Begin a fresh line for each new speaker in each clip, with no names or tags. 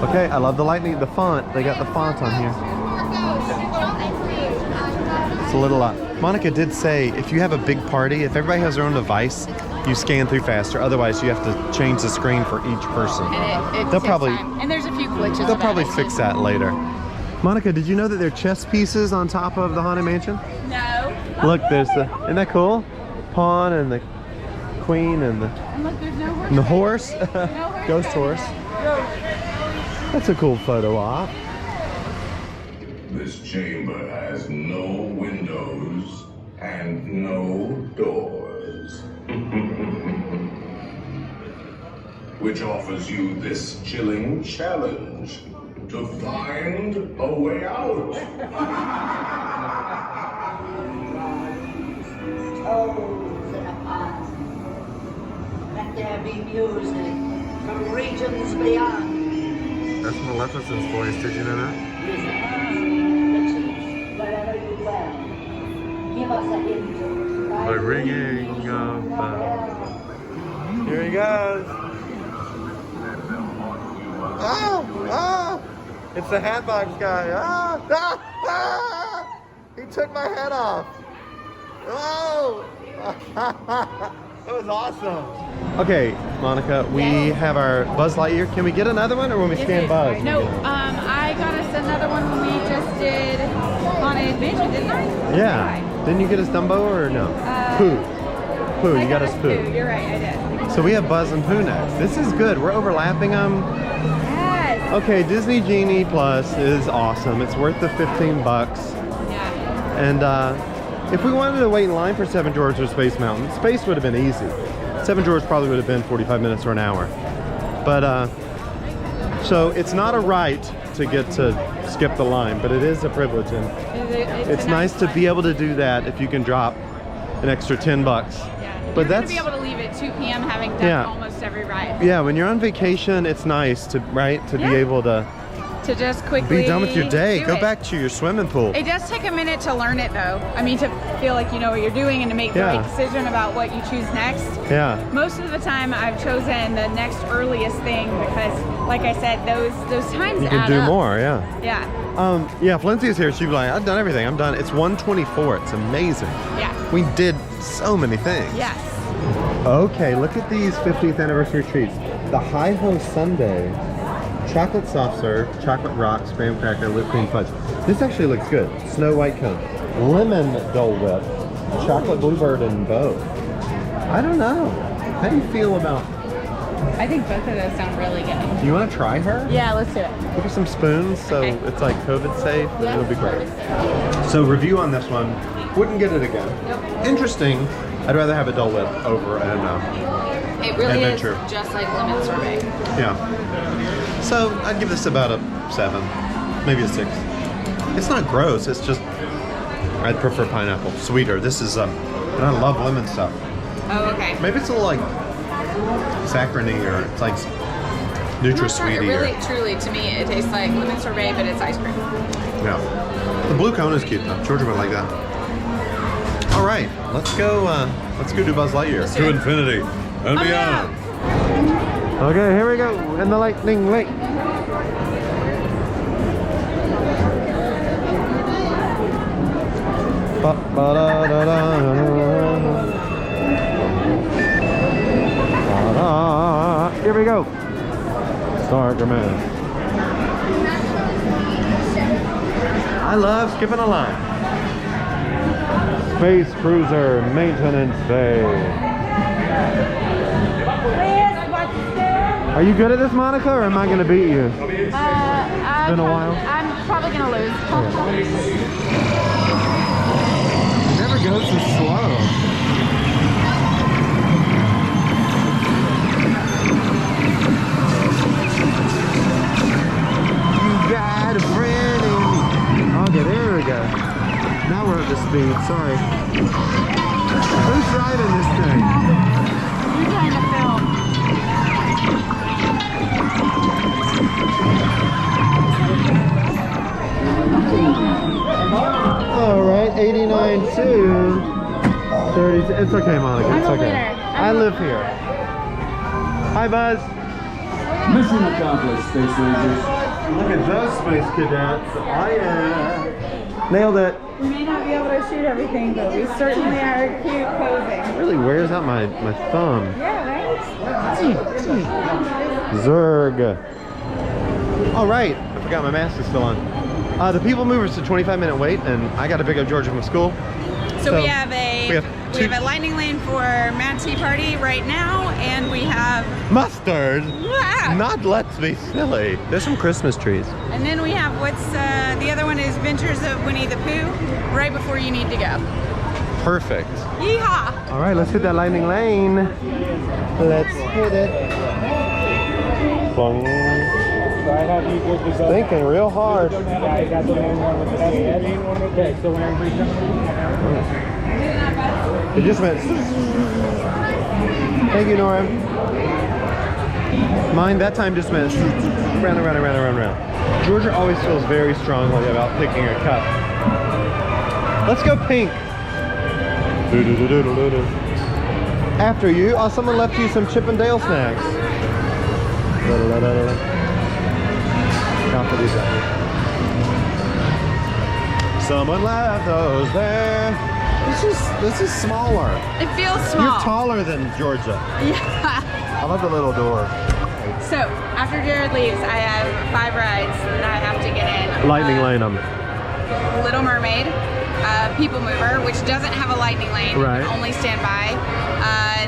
Okay, I love the lightning, the font. They got the font on here. It's a little lot. Monica did say if you have a big party, if everybody has their own device, you scan through faster. Otherwise, you have to change the screen for each person.
And
they'll probably
time. And there's a few glitches.
They'll probably fix that later. Monica, did you know that there are chess pieces on top of the Haunted Mansion?
No.
Look, there's the. Isn't that cool? Pawn and the queen and the.
And look, there's no horse.
And the horse.
No horse.
Ghost horse. That's a cool photo op.
This chamber has no windows and no doors. Which offers you this chilling challenge to find a way out.
Toes in a pot. Let there be music from regions beyond.
That's Maleficent's voice. Did you know that?
Wherever you dwell, give us a hint.
The ringing of bells. Here he goes. Oh! Oh! It's the Hatbox guy. Ah! Ah! Ah! He took my head off. Oh! That was awesome. Okay, Monica, we have our Buzz Lightyear. Can we get another one, or when we scan Buzz?
No, I got us another one when we just did Haunted Mansion, didn't I?
Yeah. Didn't you get us Dumbo or no? Pooh. Pooh, you got us Pooh.
You're right, I did.
So we have Buzz and Pooh next. This is good. We're overlapping them.
Yes.
Okay, Disney Genie Plus is awesome. It's worth the $15.
Yeah.
And if we wanted to wait in line for Seven Dwarfs or Space Mountain, Space would have been easy. Seven Dwarfs probably would have been 45 minutes or an hour. But, so it's not a right to get to skip the line, but it is a privilege. And it's nice to be able to do that if you can drop an extra $10.
Yeah.
But
You're
that's
gonna be able to leave at 2 p.m. having done almost every ride.
Yeah, when you're on vacation, it's nice to be able to
just quickly
be done with your day. Go
it.
back to your swimming pool.
It does take a minute to learn it though. I mean, to feel like you know what you're doing and to make the right decision about what you choose next.
Yeah.
Most of the time I've chosen the next earliest thing because, like I said, those times
you can do more, yeah.
Yeah.
Yeah, if Lindsay is here, she'd be like, I've done everything, I'm done. It's 1:24, it's amazing.
Yeah.
We did so many things.
Yes.
Okay, look at these 50th anniversary treats. The Hi-Ho Sundae, chocolate soft serve, chocolate rocks, graham cracker, whipped cream fudge. This actually looks good. Snow White cone, lemon Dole Whip, chocolate bluebird and bow. I don't know. How do you feel about?
I think both of those sound really good.
Do you want to try her?
Yeah, let's do it.
Look at some spoons, so it's like COVID safe.
Yeah.
It'll be great. So review on this one. Wouldn't get it again.
Nope.
Interesting. I'd rather have a Dole Whip over an
It really
adventure.
is just like lemon sorbet.
Yeah. So I'd give this about a 7, maybe a 6. It's not gross. It's just I'd prefer pineapple, sweeter. This is and I love lemon stuff.
Oh, okay.
Maybe it's a little like saccharine or it's like NutraSweetie.
Really, truly, to me, it tastes like lemon sorbet, but it's ice cream.
Yeah. The blue cone is cute though. Georgia would like that. All right, let's go do Buzz Lightyear.
To
infinity and beyond. Okay, here we go in the lightning lake. Here we go. Star Command. I love skipping a line. Space Cruiser Maintenance Bay. Are you good at this, Monica, or am I going to beat you? It's been a while.
I'm probably going to lose.
It never goes so slow. You got a friend in me. Okay, there we go. Now we're up to speed, sorry. Who's driving this thing?
You're trying to film.
All right, 89 to 30. It's okay, Monica. It's
I'm a
okay.
winner.
I live here. Hi, Buzz.
Where
Mission accomplished, Space Rangers.
Look at those space cadets. Oh yeah. Nailed it.
We may not be able to shoot everything, but we certainly are cute posing.
It really wears out my thumb.
Yeah, right?
Zerg. All right. I forgot my mask is still on. The People Mover's a 25-minute wait, and I got to pick up Georgia from school.
So we have a lightning lane for Mad Tea Party right now, and we have
mustard.
Wow.
Not let's be silly. There's some Christmas trees.
And then we have what's the other one is Adventures of Winnie the Pooh, right before you need to go.
Perfect.
Yeehaw!
All right, let's hit that lightning lane. Let's hit it. Plung. Thinking real hard. It just went. Thank you, Nora. Mine that time just went round and round and round and round and round. Georgia always feels very strongly about picking a cup. Let's go pink. After you, someone left you some Chip and Dale snacks. Someone left those there. This is smaller.
It feels small.
You're taller than Georgia.
Yeah.
I love the little door.
So after Jared leaves, I have 5 rides that I have to get in.
Lightning lane them.
Little Mermaid, People Mover, which doesn't have a lightning lane.
Right.
You can only stand by.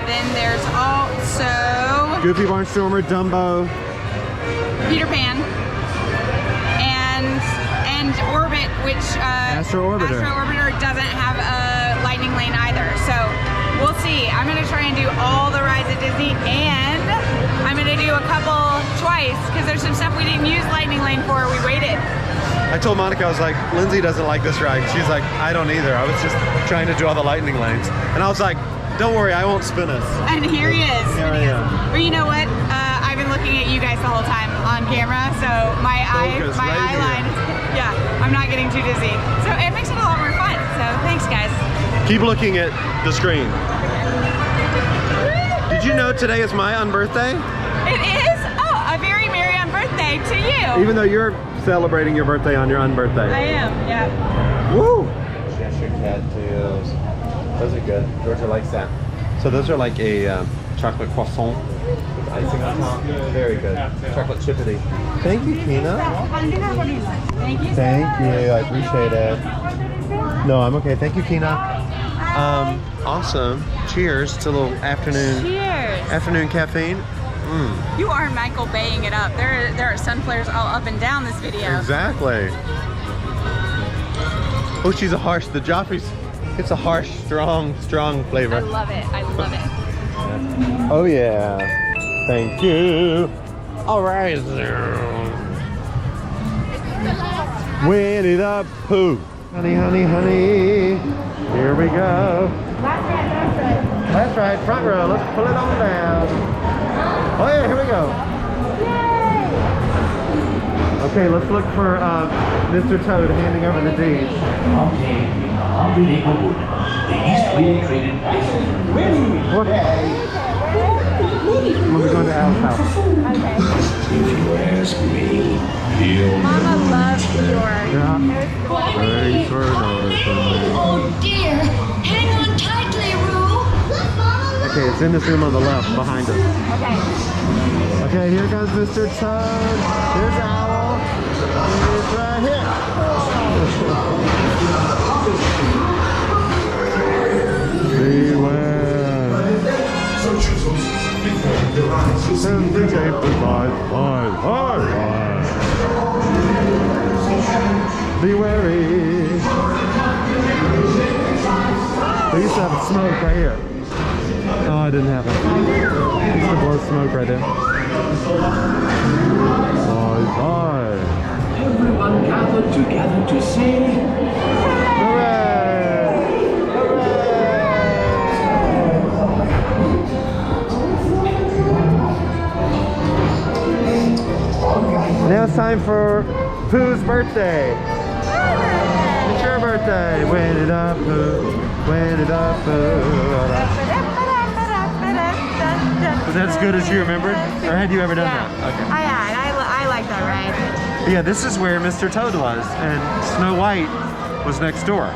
Then there's also
Goofy, Barnstormer, Dumbo,
Peter Pan, and Orbit, which
Astro Orbiter
doesn't have a lightning lane either. So we'll see. I'm gonna try and do all the rides at Disney, and I'm gonna do a couple twice because there's some stuff we didn't use lightning lane for. We waited.
I told Monica, I was like, Lindsay doesn't like this ride. She's like, I don't either. I was just trying to do all the lightning lanes. And I was like, don't worry, I won't spin us.
And here he is.
Here I am.
But you know what? I've been looking at you guys the whole time on camera, so my eye line, yeah, I'm not getting too dizzy. So it makes it a lot more fun. So thanks, guys.
Keep looking at the screen. Did you know today is my unbirthday?
It is? Oh, a very merry unbirthday to you.
Even though you're celebrating your birthday on your unbirthday.
I am, yeah.
Woo! Cheshire cattails. Those are good. Georgia likes that. So those are like a chocolate croissant with icing on top. Very good. Chocolate chippity. Thank you, Tina.
Thank you.
Thank you. I appreciate it. No, I'm okay. Thank you, Tina. Awesome. Cheers to a little afternoon.
Cheers.
Afternoon caffeine.
You are Michael Baying it up. There are sun flares all up and down this video.
Exactly. Oh, she's a harsh. The Joffrey's. It's a harsh, strong flavor.
I love it. I love it.
Oh yeah. Thank you. All right. Winnie the Pooh. Honey, honey, honey. Here we go. That's right. Front row. Let's pull it on down. Oh yeah, here we go. Okay, let's look for Mr. Toad handing over the deeds.
Unbelievable. The East Wind traded places.
What? We're going to Al's house.
Okay.
If you ask me,
Mama loves York.
Yeah. Thanks for noticing.
Oh dear! Hang on tightly, Roo!
Okay, it's in this room on the left, behind us.
Okay.
Okay, here comes Mr. Toad. Here's Owl. He's right here. Beware. Send the tape goodbye. Bye. Be wary. We used to have smoke right here. Oh, it didn't happen. Used to blow smoke right there. Bye.
Everyone gathered together to sing.
Hooray! Now it's time for Pooh's birthday. It's your birthday. Winnie the Pooh. Winnie the Pooh. Was that as good as you remembered? Or had you ever done that? Okay. Yeah, this is where Mr. Toad was, and Snow White was next door.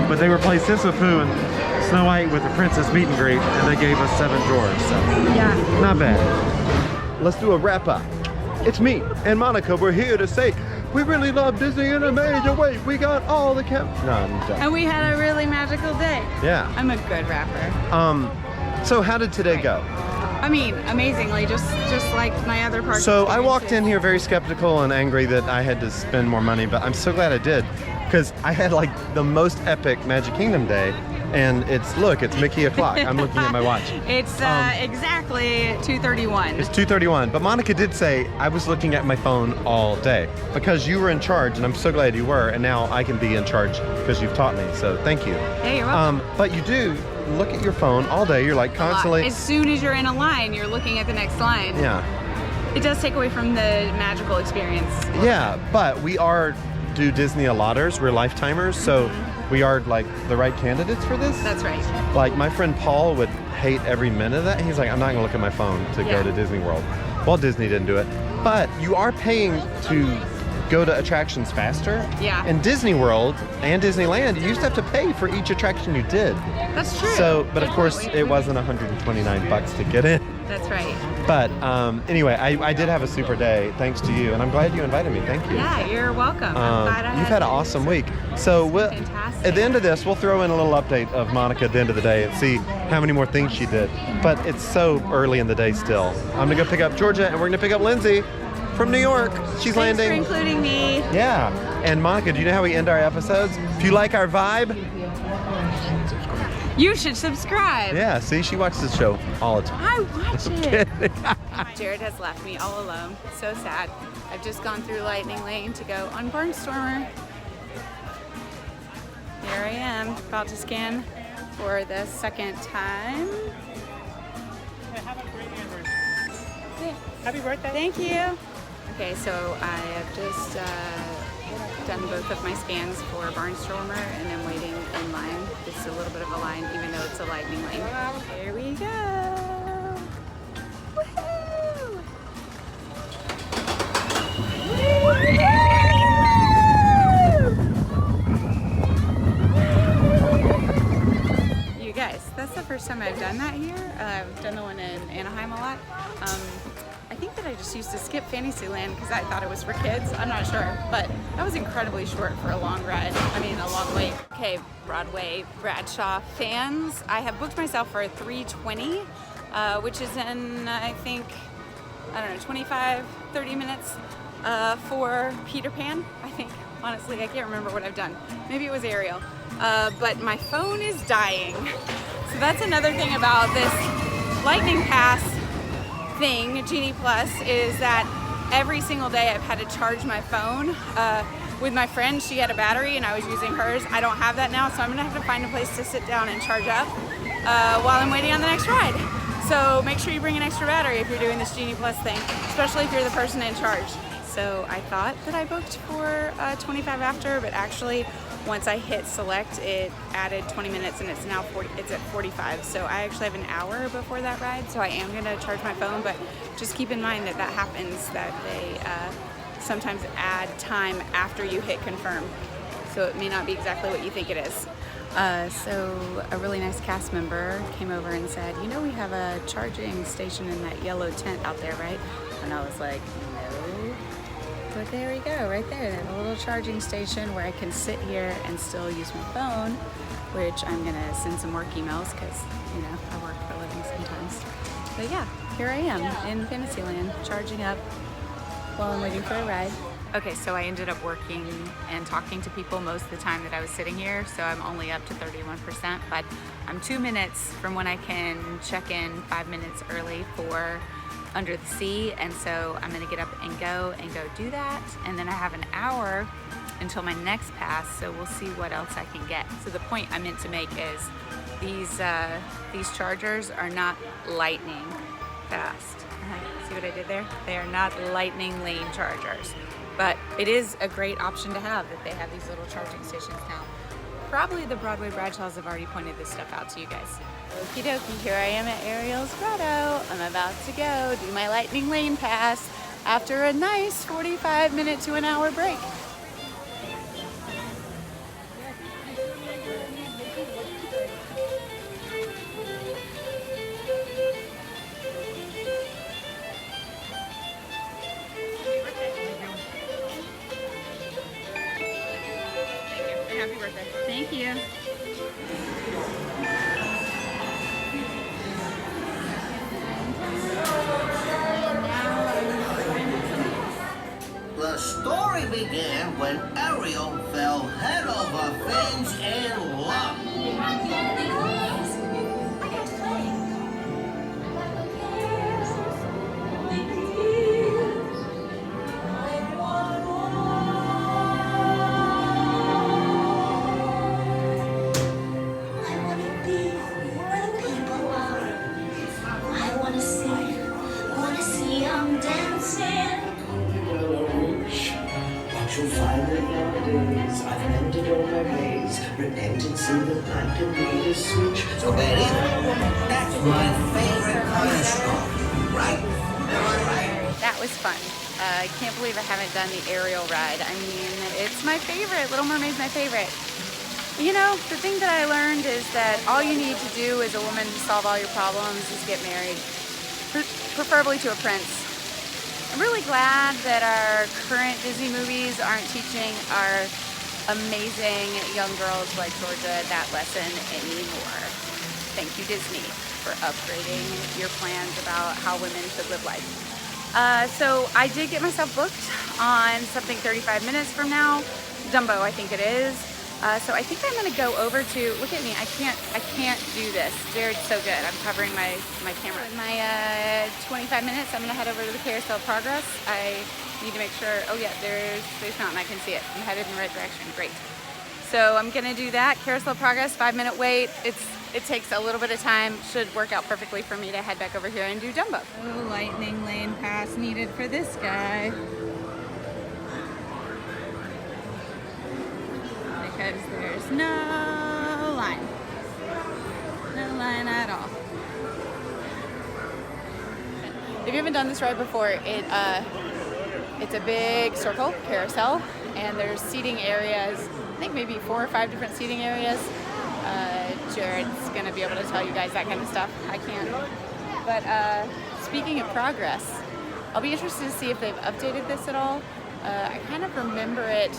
But they replaced this with Pooh and Snow White with the princess meet and greet, and they gave us 7 drawers. So
Yeah.
not bad. Let's do a wrap up. It's me and Monica. We're here to say we really love Disney in a major way. We got all the No, I'm done.
And we had a really magical day.
Yeah.
I'm a good rapper.
So how did today go?
I mean, amazingly, just like my other parks.
So I walked in here very skeptical and angry that I had to spend more money, but I'm so glad I did, because I had like the most epic Magic Kingdom day, and it's Mickey o'clock. I'm looking at my watch.
It's exactly 2:31.
It's 2:31, but Monica did say I was looking at my phone all day because you were in charge, and I'm so glad you were, and now I can be in charge because you've taught me, so thank you.
Hey, you're welcome.
But you do look at your phone all day. You're like constantly.
As soon as you're in a line, you're looking at the next line.
Yeah.
It does take away from the magical experience.
Yeah, but we do Disney allotters. We're lifetimers, so we are like the right candidates for this.
That's right.
Like my friend Paul would hate every minute of that. He's like, I'm not gonna look at my phone to go to Disney World. Walt Disney didn't do it, but you are paying to go to attractions faster.
Yeah.
In Disney World and Disneyland, you used to have to pay for each attraction you did.
That's true.
So, but of course, it wasn't 129 bucks to get in.
That's right.
But anyway, I did have a super day thanks to you, and I'm glad you invited me. Thank you.
Yeah, you're welcome. I'm glad
You've had an awesome week. So
Fantastic.
at the end of this, we'll throw in a little update of Monica at the end of the day and see how many more things she did. But it's so early in the day still. I'm gonna go pick up Georgia, and we're gonna pick up Lindsay from New York. She's
Thanks
landing.
for including me.
Yeah. And Monica, do you know how we end our episodes? If you like our vibe,
You should subscribe.
yeah. See, she watches the show all the time.
I watch it.
Kidding.
Jared has left me all alone. So sad. I've just gone through Lightning Lane to go on Barnstormer. Here I am, about to scan for the second time.
Have a great anniversary. Happy birthday.
Thank you. Okay, so I have just done both of my scans for Barnstormer, and I'm waiting in line. It's a little bit of a line, even though it's a Lightning Lane. Here we go. Woohoo! You guys, that's the first time I've done that here. I've done the one in Anaheim a lot. I think that I just used to skip Fantasyland because I thought it was for kids. I'm not sure, but that was incredibly short for a long ride. I mean, a long wait. Okay, Broadway Bradshaw fans, I have booked myself for 3:20, which is in, I think, I don't know, 25, 30 minutes for Peter Pan, I think. Honestly, I can't remember what I've done. Maybe it was Ariel. But my phone is dying. So that's another thing about this Lightning Pass thing, Genie Plus, is that every single day I've had to charge my phone. With my friend, she had a battery and I was using hers. I don't have that now, so I'm gonna have to find a place to sit down and charge up while I'm waiting on the next ride. So make sure you bring an extra battery if you're doing this Genie Plus thing, especially if you're the person in charge. So I thought that I booked for 25 after, but actually once I hit select, it added 20 minutes and it's now it's at 45. So I actually have an hour before that ride, so I am gonna charge my phone, but just keep in mind that that happens, that they sometimes add time after you hit confirm. So it may not be exactly what you think it is. So a really nice cast member came over and said, you know, we have a charging station in that yellow tent out there, right? And I was like, no. But there we go, right there. They have a little charging station where I can sit here and still use my phone, which I'm gonna send some work emails because, you know, I work for a living sometimes. But yeah, here I am in Fantasyland, charging up while I'm waiting for a ride. Okay, so I ended up working and talking to people most of the time that I was sitting here, so I'm only up to 31%, but I'm 2 minutes from when I can check in 5 minutes early for Under the Sea, and so I'm gonna get up and go do that, and then I have an hour until my next pass, so we'll see what else I can get. So the point I meant to make is these chargers are not lightning fast. See what I did there? They are not lightning lane chargers, but it is a great option to have that they have these little charging stations now. Probably the Broadway Bradshaws have already pointed this stuff out to you guys. Okie dokie, here I am at Ariel's Grotto. I'm about to go do my Lightning Lane pass. after a nice 45-minute to an hour break. Happy birthday. Thank you.
The story began when Ariel fell head over fins in love.
Nowadays, I've mended all my ways. Repentance in the light and need a switch.
So, Betty, that's my favorite kind of story, right? Am I right?
That was fun. I can't believe I haven't done the aerial ride. I mean, it's my favorite. Little Mermaid's my favorite. You know, the thing that I learned is that all you need to do as a woman to solve all your problems is get married, preferably to a prince. I'm really glad that our current Disney movies aren't teaching our amazing young girls like Georgia that lesson anymore. Thank you, Disney, for upgrading your plans about how women should live life. So I did get myself booked on something 35 minutes from now. Dumbo, I think it is. So I think I'm gonna go over to, look at me, I can't do this. Jared's so good. I'm covering my camera. In my 25 minutes, I'm gonna head over to the Carousel Progress. I need to make sure, oh yeah, there's Space Mountain, I can see it. I'm headed in the right direction, great. So I'm gonna do that, Carousel Progress, 5-minute wait. It takes a little bit of time, should work out perfectly for me to head back over here and do Dumbo. Oh, lightning lane pass needed for this guy. Because there's no line. No line at all. If you haven't done this ride before, it's a big circle, carousel, and there's seating areas, I think maybe 4 or 5 different seating areas. Jared's gonna be able to tell you guys that kind of stuff. I can't. But speaking of progress, I'll be interested to see if they've updated this at all. I kind of remember it.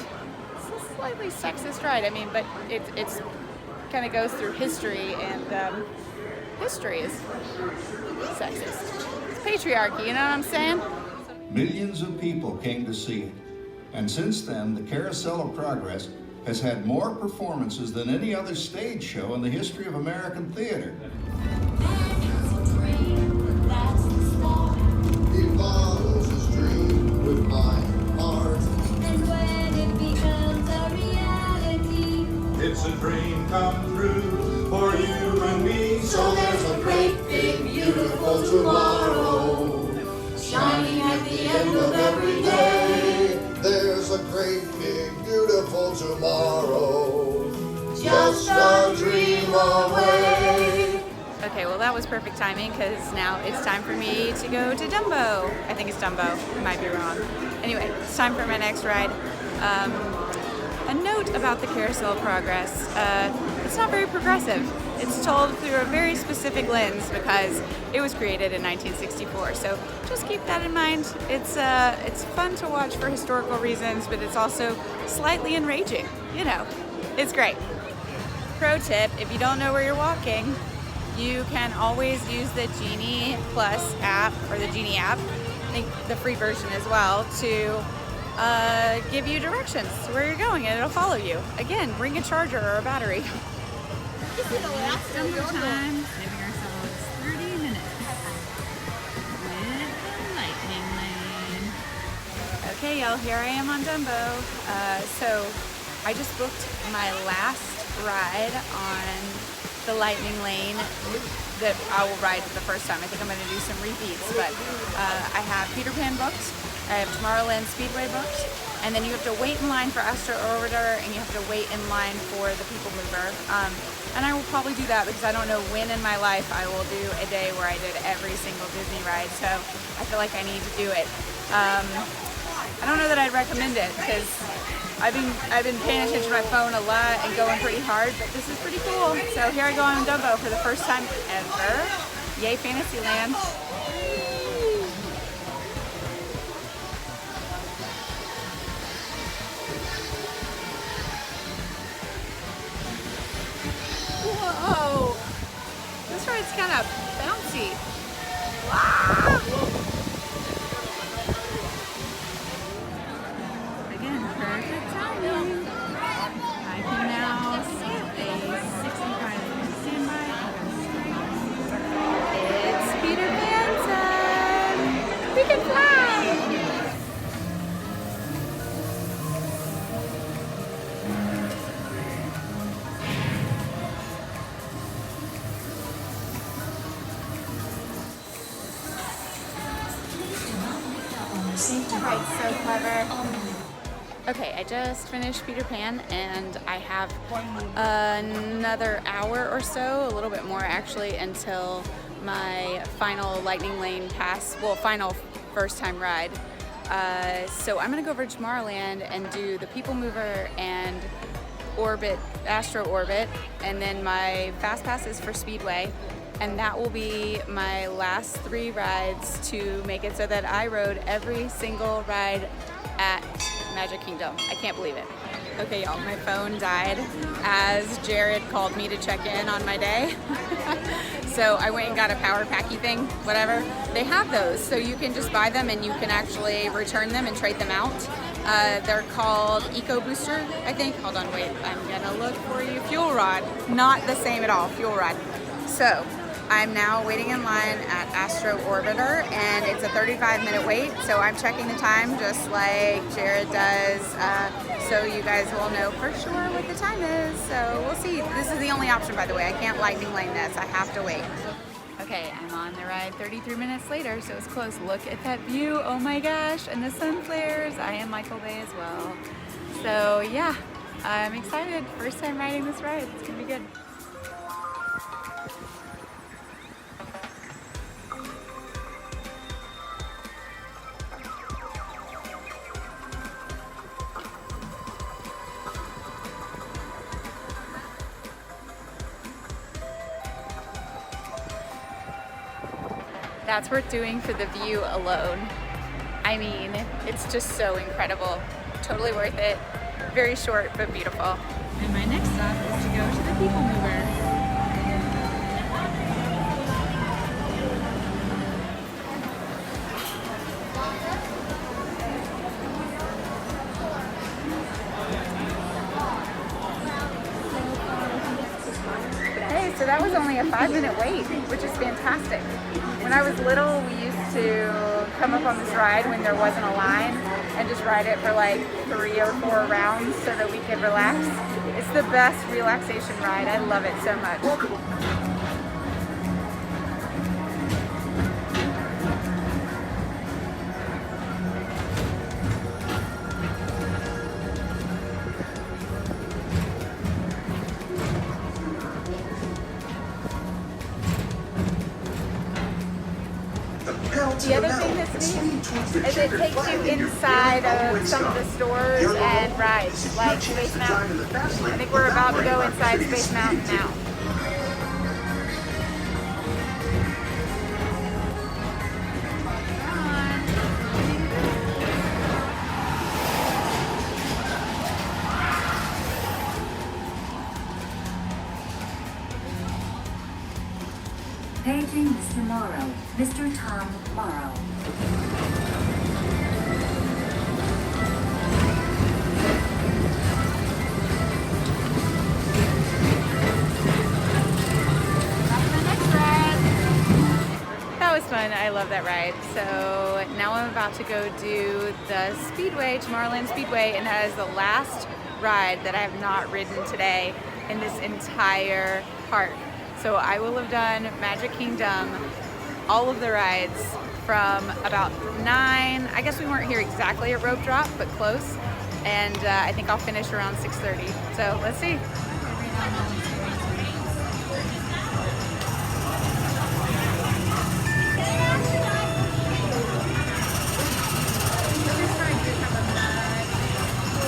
Slightly sexist ride, I mean, but it's kind of goes through history, and history is sexist. It's patriarchy, you know what I'm saying?
Millions of people came to see it, and since then, the Carousel of Progress has had more performances than any other stage show in the history of American theater.
He follows his dream with my heart.
It's a dream come true for you and me.
So there's a great, big, beautiful tomorrow, shining at the end of every day. There's a great, big, beautiful tomorrow, just a dream away.
Okay, well that was perfect timing, because now it's time for me to go to Dumbo. I think it's Dumbo, I might be wrong. Anyway, it's time for my next ride. A note about the Carousel Progress, it's not very progressive. It's told through a very specific lens because it was created in 1964. So just keep that in mind. It's fun to watch for historical reasons, but it's also slightly enraging. You know, it's great. Pro tip, if you don't know where you're walking, you can always use the GENIE Plus app, or the GENIE app, I think the free version as well, to give you directions to where you're going, and it'll follow you. Again, bring a charger or a battery. Dumbo time. Giving ourselves 30 minutes with the lightning lane. Okay, y'all, here I am on Dumbo. So I just booked my last ride on the lightning lane that I will ride for the first time. I think I'm going to do some repeats, but I have Peter Pan booked. I have Tomorrowland Speedway booked, and then you have to wait in line for Astro Orbiter, and you have to wait in line for the People Mover. And I will probably do that because I don't know when in my life I will do a day where I did every single Disney ride, so I feel like I need to do it. I don't know that I'd recommend it because I've been paying attention to my phone a lot and going pretty hard, but this is pretty cool. So here I go on Dumbo for the first time ever. Yay, Fantasyland. Whoa! This ride's kind of bouncy. Wow! Again, perfect timing. I can now skip a 65-minute standby. It's Peter Pan time! We can fly! Right, so clever. Okay, I just finished Peter Pan and I have another hour or so, a little bit more actually, until my final Lightning Lane pass, well, final first time ride. So I'm gonna go over to Tomorrowland and do the People Mover and Orbit, Astro Orbit, and then my fast pass is for Speedway. And that will be my last 3 rides to make it so that I rode every single ride at Magic Kingdom. I can't believe it. Okay, y'all, my phone died as Jared called me to check in on my day. So I went and got a power packy thing, whatever. They have those, so you can just buy them and you can actually return them and trade them out. They're called Eco Booster, I think. Hold on, wait, I'm gonna look for you. Fuel Rod, not the same at all, Fuel Rod. So, I'm now waiting in line at Astro Orbiter and it's a 35-minute wait, so I'm checking the time just like Jared does, so you guys will know for sure what the time is. So we'll see. This is the only option, by the way. I can't Lightning Lane this. I have to wait. Okay, I'm on the ride 33 minutes later, so it's close. Look at that view. Oh my gosh, and the sun flares. I am Michael Bay as well. So yeah, I'm excited. First time riding this ride. It's gonna be good. That's worth doing for the view alone. I mean, it's just so incredible. Totally worth it. Very short, but beautiful. And my next stop is to go to the People Mover. Hey, so that was only a 5-minute wait, which is fantastic. When I was little, we used to come up on this ride when there wasn't a line and just ride it for like 3 or 4 rounds so that we could relax. It's the best relaxation ride. I love it so much. The other thing that's neat is it takes you inside of some of the stores and rides, like Space Mountain. I think we're about to go inside Space Mountain now.
Paging Mr. Morrow, Mr. Tom Morrow.
That was fun. I love that ride. So now I'm about to go do the Speedway, Tomorrowland Speedway, and that is the last ride that I have not ridden today in this entire park. So I will have done Magic Kingdom, all of the rides from about 9, I guess we weren't here exactly at rope drop, but close. And I think I'll finish around 6:30. So let's see.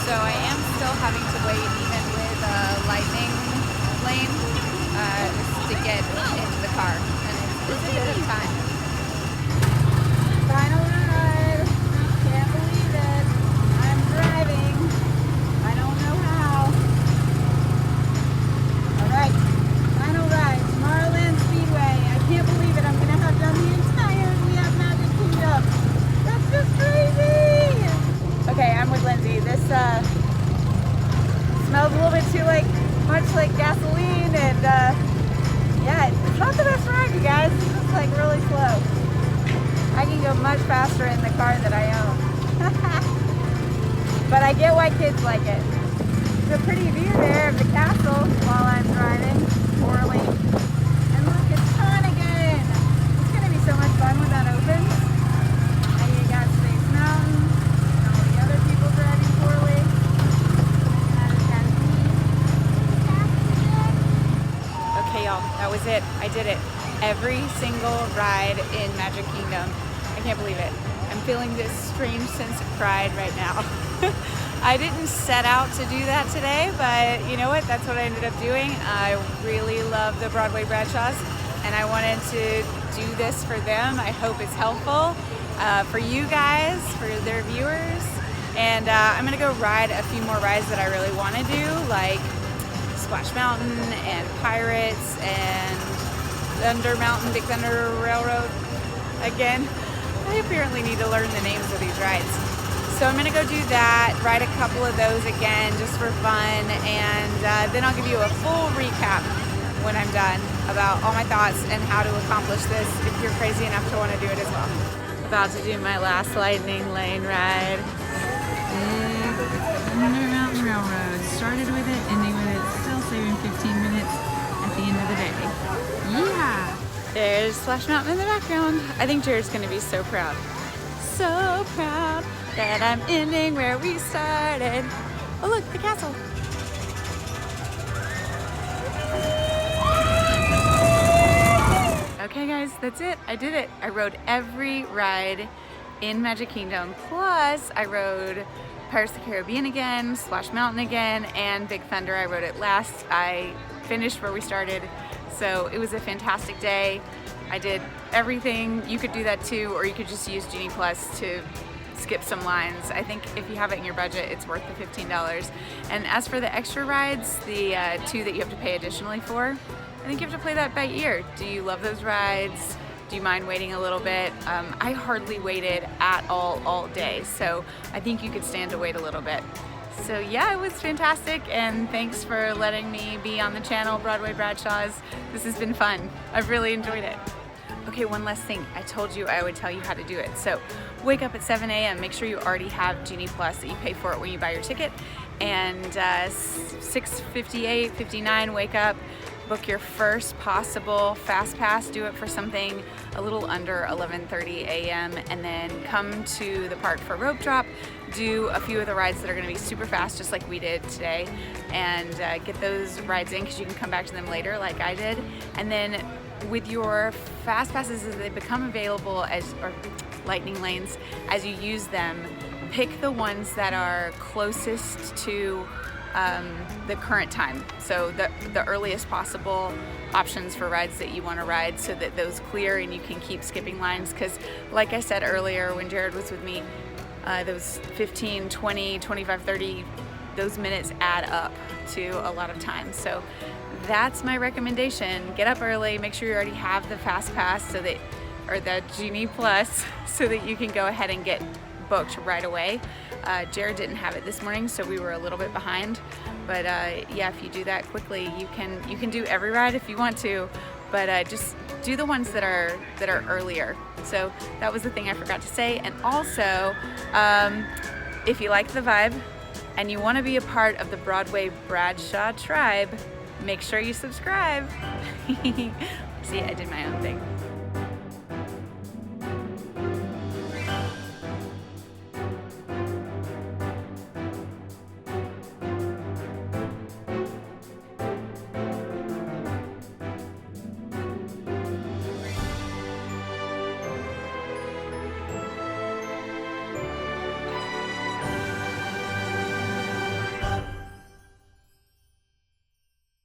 So I am still having to wait even with Lightning Lane to get into the car, and it's a bit of time. Final ride. Can't believe it. I'm driving. I don't know how. Alright, final ride. Tomorrowland Speedway. I can't believe it. I'm going to have done the entirety of Magic Kingdom. That's just crazy! Okay, I'm with Lindsay. This smells a little bit too much like gasoline, and yeah, it's not the best ride, you guys. It's just like really slow. I can go much faster in the car that I own. But I get why kids like it. There's a pretty view there of the castle while I'm driving poorly. And look, it's fun again. It's gonna be so much fun when that opens. And you got Space Mountain and all the other people driving poorly. Okay, y'all, that was it. I did it. Every single ride in Magic Kingdom. I can't believe it. I'm feeling this strange sense of pride right now. I didn't set out to do that today, but you know what? That's what I ended up doing. I really love the Broadway Bradshaws, and I wanted to do this for them. I hope it's helpful for you guys, for their viewers. And I'm gonna go ride a few more rides that I really want to do, like Splash Mountain and Pirates and Thunder Mountain, Big Thunder Railroad. Again, I apparently need to learn the names of these rides. So I'm gonna go do that, ride a couple of those again just for fun, and then I'll give you a full recap when I'm done about all my thoughts and how to accomplish this if you're crazy enough to want to do it as well. About to do my last Lightning Lane ride. Thunder Mountain Railroad. Started with it, ending with it, still saving 15 minutes at the end of the day. Yeah! There's Splash Mountain in the background. I think Jared's gonna be so proud. So proud that I'm ending where we started. Oh look, the castle. Okay guys, that's it. I did it. I rode every ride in Magic Kingdom. Plus, I rode Pirates of the Caribbean again, Splash Mountain again, and Big Thunder. I rode it last. I finished where we started. So it was a fantastic day. I did everything. You could do that too, or you could just use GENIE Plus to skip some lines. I think if you have it in your budget, it's worth the $15. And as for the extra rides, the two that you have to pay additionally for, I think you have to play that by ear. Do you love those rides? Do you mind waiting a little bit? I hardly waited at all day, so I think you could stand to wait a little bit. So yeah, it was fantastic, and thanks for letting me be on the channel, Broadway Bradshaws. This has been fun. I've really enjoyed it. Okay, one last thing. I told you I would tell you how to do it. So wake up at 7 a.m. Make sure you already have GENIE Plus, that you pay for it when you buy your ticket. And 6:58, 59, wake up, book your first possible Fast Pass. Do it for something a little under 11:30 a.m. and then come to the park for rope drop. Do a few of the rides that are going to be super fast, just like we did today, and get those rides in because you can come back to them later like I did. And then with your Fast Passes, as they become available or Lightning Lanes, as you use them, pick the ones that are closest to the current time. So the earliest possible options for rides that you want to ride, so that those clear and you can keep skipping lines. Because like I said earlier when Jared was with me, those 15, 20, 25, 30, those minutes add up to a lot of time. So that's my recommendation. Get up early, make sure you already have the Fast Pass, so that, or the GENIE Plus, so that you can go ahead and get booked right away. Jared didn't have it this morning, so we were a little bit behind. But yeah, if you do that quickly, you can do every ride if you want to, but just do the ones that are earlier. So that was the thing I forgot to say. And also, if you like the vibe and you want to be a part of the Broadway Bradshaw tribe, make sure you subscribe. See, I did my own thing.